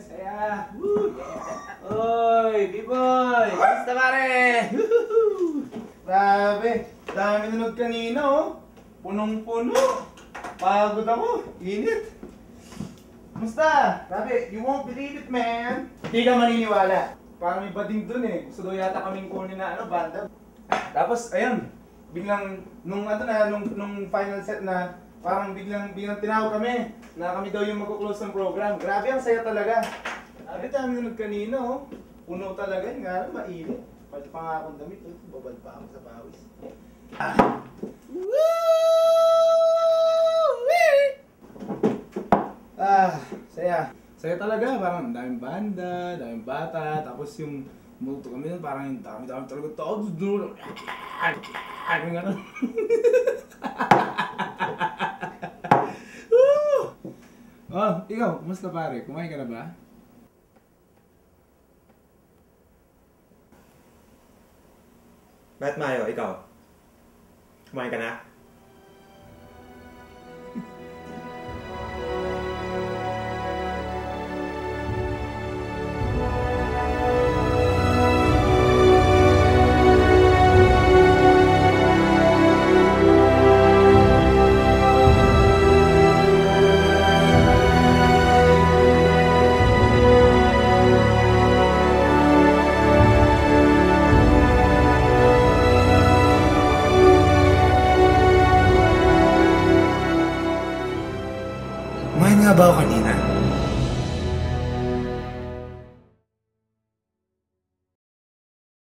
Saya! Woo! Yeah! Oy! B-boy! Kamusta pare? Grabe! Dami nanood kanina oh! Punong-puno! Pagod ako! Init! Kamusta? Grabe! You won't believe it, man! Hindi ka maniniwala! Parang may bading dun eh. Gusto daw yata kaming kunin na banda. Tapos, ayun! Biglang, nung final set na, parang biglang tinawag kami na kami daw yung magkuklose ng program. Grabe, ang saya talaga. Grabe, dami nanood kanina oh. Puno talaga, yung nga lang, mainit. Pati pa nga akong damit, oh. Babad pa ako sa pawis. Saya. Saya talaga, parang daming banda, daming bata, tapos yung muto kami nun, parang yung dami-dami talaga tao. Ano nga nun? Oh, ikaw, kumusta pare? Kumain ka na ba? Bakit Mayo, ikaw? Kumain ka na? Kumain nga ba ako kanina?